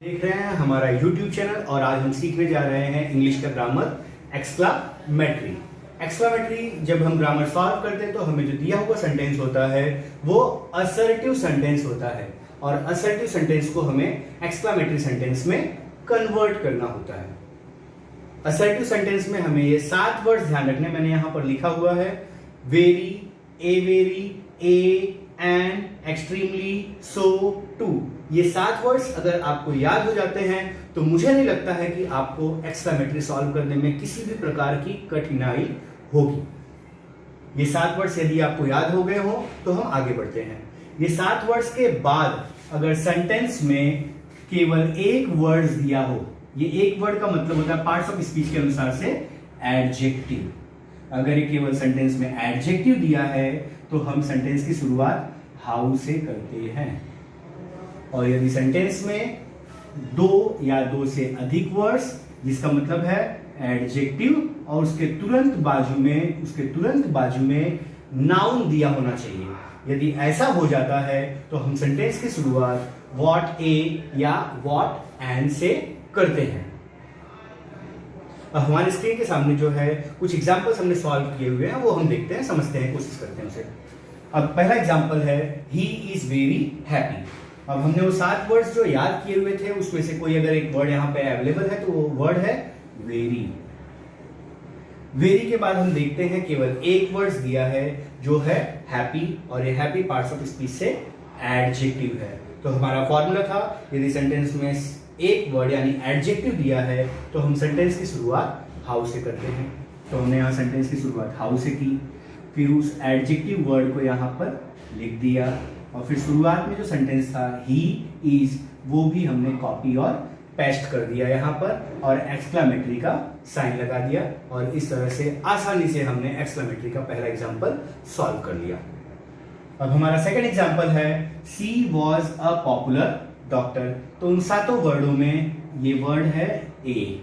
देख रहे हैं हमारा YouTube चैनल और आज हम सीखने जा रहे हैं इंग्लिश का ग्रामर एक्सक्लामेटरी। एक्सक्लामेटरी जब हम ग्रामर सॉल्व करते हैं तो हमें जो दिया हुआ सेंटेंस होता है वो असर्टिव सेंटेंस होता है और असर्टिव सेंटेंस को हमें एक्सक्लामेटरी सेंटेंस में कन्वर्ट करना होता है। असर्टिव सेंटेंस में हमें ये 7 वर्ड्स ध्यान रखने, मैंने यहां पर लिखा हुआ है very, a very, a, and, extremely, so, too. ये 7 वर्ड्स अगर आपको याद हो जाते हैं तो मुझे नहीं लगता है कि आपको एक्सक्लामेटरी सॉल्व करने में किसी भी प्रकार की कठिनाई होगी। ये 7 वर्ड्स यदि आपको याद हो गए हो तो हम आगे बढ़ते हैं। ये 7 वर्ड्स के बाद अगर सेंटेंस में केवल एक वर्ड दिया हो, ये एक वर्ड का मतलब होता है पार्ट्स ऑफ स्पीच के अनुसार से एडजेक्टिव। अगर ये केवल सेंटेंस में एडजेक्टिव दिया है तो हम सेंटेंस की शुरुआत हाउ से करते हैं, और यदि सेंटेंस में 2 या 2 से अधिक वर्ड्स जिसका मतलब है एडजेक्टिव और उसके तुरंत बाजू में नाउन दिया होना चाहिए। यदि ऐसा हो जाता है तो हम सेंटेंस की शुरुआत व्हाट ए या व्हाट एंड से करते हैं। हमारे स्क्रीन के सामने जो है कुछ एग्जांपल्स हमने सॉल्व किए हुए हैं, वो हम देखते हैं, समझते हैं, कोशिश करते हैं उसे। अब पहला एग्जांपल है ही इज वेरी हैप्पी। अब हमने वो 7 वर्ड्स जो याद किए हुए थे उसमें से कोई अगर एक वर्ड यहाँ पे अवेलेबल है तो वो वर्ड है वेरी। वेरी के बाद हम देखते हैं केवल एक वर्ड दिया है जो है हैप्पी, और ये हैप्पी पार्ट्स ऑफ स्पीच से एडजेक्टिव है। तो हमारा फॉर्मूला था यदि सेंटेंस में एक वर्ड यानी एडजेक्टिव दिया है तो हम सेंटेंस की शुरुआत हाउ से करते हैं। तो हमने यहाँ सेंटेंस की शुरुआत हाउ से की, फिर उस एडजेक्टिव वर्ड को यहाँ पर लिख दिया, और फिर शुरुआत में जो सेंटेंस था ही इज वो भी हमने कॉपी और पेस्ट कर दिया यहाँ पर, और एक्सक्लामेटरी का साइन लगा दिया, और इस तरह से आसानी से हमने एक्सक्लामेटरी का पहला एग्जाम्पल सॉल्व कर लिया। अब हमारा सेकंड एग्जाम्पल है सी वॉज अ पॉपुलर डॉक्टर। तो उन 7 वर्डों में ये वर्ड है ए।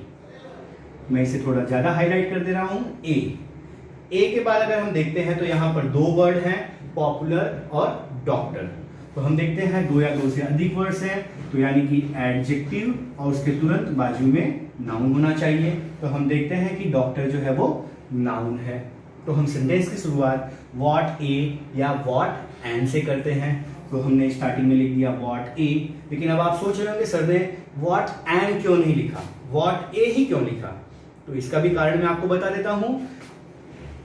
मैं इसे थोड़ा ज्यादा हाईलाइट कर दे रहा हूं, ए के बाद अगर हम देखते हैं तो यहाँ पर 2 वर्ड हैं पॉपुलर और डॉक्टर। तो हम देखते हैं 2 या 2 से अधिक वर्ड्स हैं, तो यानी कि एडजेक्टिव और उसके तुरंत बाजू में नाउन होना चाहिए। तो हम देखते हैं कि डॉक्टर जो है वो नाउन है, तो हम सेंटेंस की शुरुआत व्हाट ए या व्हाट एंड से करते हैं। तो हमने स्टार्टिंग में लिख दिया व्हाट ए, लेकिन अब आप सोच रहे होंगे सर ने व्हाट एंड क्यों नहीं लिखा, व्हाट ए ही क्यों लिखा? तो इसका भी कारण मैं आपको बता देता हूं।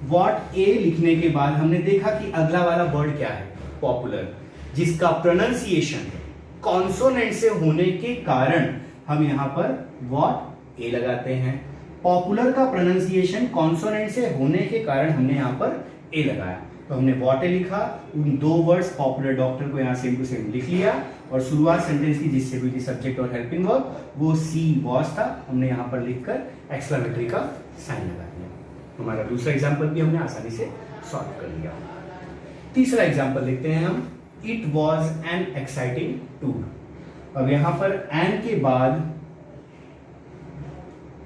व्हाट ए लिखने के बाद हमने देखा कि अगला वाला वर्ड क्या है, पॉपुलर, जिसका प्रोनाउंसिएशन कॉन्सोनेंट से होने के कारण हम यहाँ पर व्हाट ए लगाते हैं। पॉपुलर का प्रोनाउंसिएशन कॉन्सोनेंट से होने के कारण हमने यहाँ पर ए लगाया, तो हमने व्हाट ए लिखा, उन 2 वर्ड्स पॉपुलर डॉक्टर को यहाँ सेम टू सेम लिख लिया, और शुरुआत सेंटेंस की जिससे हुई थी सब्जेक्ट और हेल्पिंग वर्ब वो सी वॉज था, हमने यहाँ पर लिखकर एक्सक्लामेटरी का साइन लगा दिया। हमारा दूसरा एग्जाम्पल भी हमने आसानी से सॉल्व कर लिया। तीसरा एग्जाम्पल देखते हैं हम, it was an exciting tour. अब यहाँ पर एंड के बाद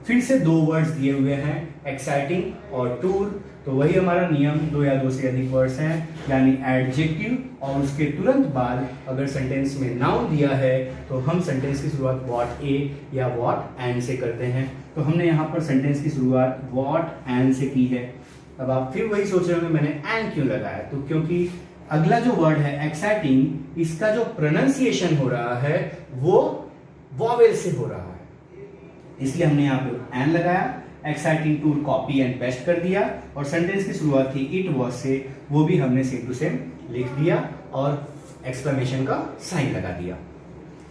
फिर से 2 वर्ड्स दिए हुए हैं एक्साइटिंग और टूर। तो वही हमारा नियम, 2 या 2 से अधिक वर्ड्स हैं यानी एडजेक्टिव और उसके तुरंत बाद अगर सेंटेंस में नाउन दिया है तो हम सेंटेंस की शुरुआत व्हाट ए या व्हाट एंड से करते हैं। तो हमने यहाँ पर सेंटेंस की शुरुआत व्हाट एंड से की है। अब आप फिर वही सोच रहे होंगे मैंने एंड क्यों लगाया, तो क्योंकि अगला जो वर्ड है एक्साइटिंग, इसका जो प्रोनाउंसिएशन हो रहा है वो वॉवेल से हो रहा है, इसलिए हमने यहाँ पे एंड लगाया। Exciting tour copy and paste कर दिया, और सेंटेंस की शुरुआत थी इट वॉज से, वो भी हमने सेम टू सेम लिख दिया और एक्सक्लेमेशन का साइन लगा दिया।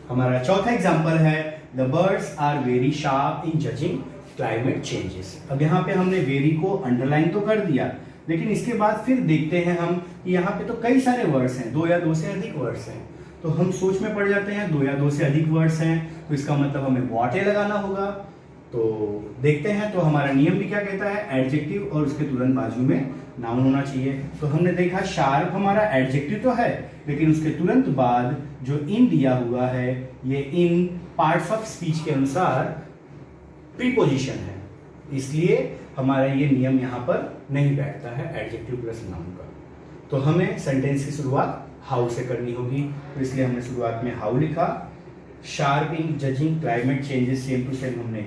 हमारा चौथा एग्जांपल है the birds are very sharp in judging climate changes. अब यहाँ पे हमने वेरी को अंडरलाइन तो कर दिया, लेकिन इसके बाद फिर देखते हैं हम कि यहाँ पे तो कई सारे वर्ड्स हैं, 2 या 2 से अधिक वर्ड्स हैं, तो हम सोच में पड़ जाते हैं 2 या 2 से अधिक वर्ड्स हैं तो इसका मतलब हमें व्हाट ए लगाना होगा। तो देखते हैं, तो हमारा नियम भी क्या कहता है, एडजेक्टिव और उसके तुरंत बाजू में नाउन होना चाहिए। तो हमने देखा शार्प हमारा एडजेक्टिव तो है, लेकिन उसके तुरंत बाद जो इन दिया हुआ है ये इन पार्ट्स ऑफ स्पीच के अनुसार प्रीपोजिशन है, इसलिए हमारा ये नियम यहाँ पर नहीं बैठता है एडजेक्टिव प्लस नाउन का। तो हमें सेंटेंस की शुरुआत हाउ से करनी होगी, तो इसलिए हमने शुरुआत में हाउ लिखा, sharping judging climate changes same to same हमने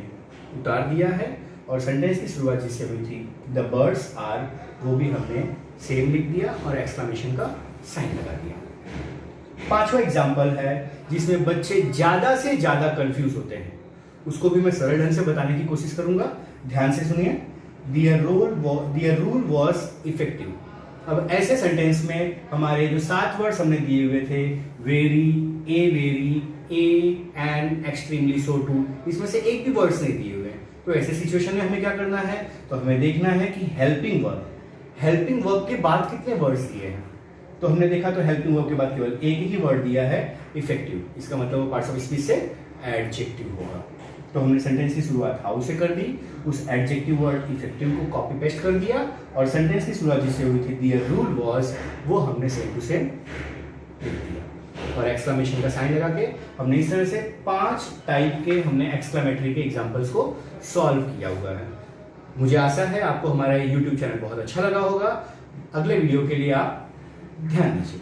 उतार दिया है, और सेंटेंस की शुरुआत जिससे हुई थी द बर्ड्स आर, वो भी हमने सेम लिख दिया और एक्सक्लेमेशन का साइन लगा दिया। पांचवा एग्जाम्पल है जिसमें बच्चे ज्यादा से ज्यादा कंफ्यूज होते हैं, उसको भी मैं सरल ढंग से बताने की कोशिश करूंगा, ध्यान से सुनिए। Their rule was effective। अब ऐसे सेंटेंस में हमारे जो 7 वर्ड्स हमने दिए हुए थे, very, and extremely so too, इसमें से एक भी वर्ड्स नहीं दिए हुए हैं। तो ऐसे सिचुएशन में हमें क्या करना है, तो हमें देखना है कि हेल्पिंग वर्ब के बाद कितने वर्ड्स दिए हैं। तो हमने देखा तो हेल्पिंग वर्ब के बाद केवल एक ही वर्ड दिया है, इफेक्टिव। इसका मतलब वो पार्ट्स ऑफ स्पीच से एडजेक्टिव होगा। तो हमने सेंटेंस की शुरुआत हाउ से कर दी, उस एडजेक्टिव वर्ड इफेक्टिव को कॉपी पेस्ट कर दिया, और सेंटेंस की शुरुआत जिससे हुई थी देयर रूल वाज, वो हमने सेम टू सेम लिख दिया, और एक्सक्लेमेशन का साइन लगा के हमने इस तरह से 5 टाइप के हमने एक्सक्लेमेटरी के एग्जांपल्स को सॉल्व किया हुआ है। मुझे आशा है आपको हमारा YouTube चैनल बहुत अच्छा लगा होगा। अगले वीडियो के लिए आप ध्यान दीजिए।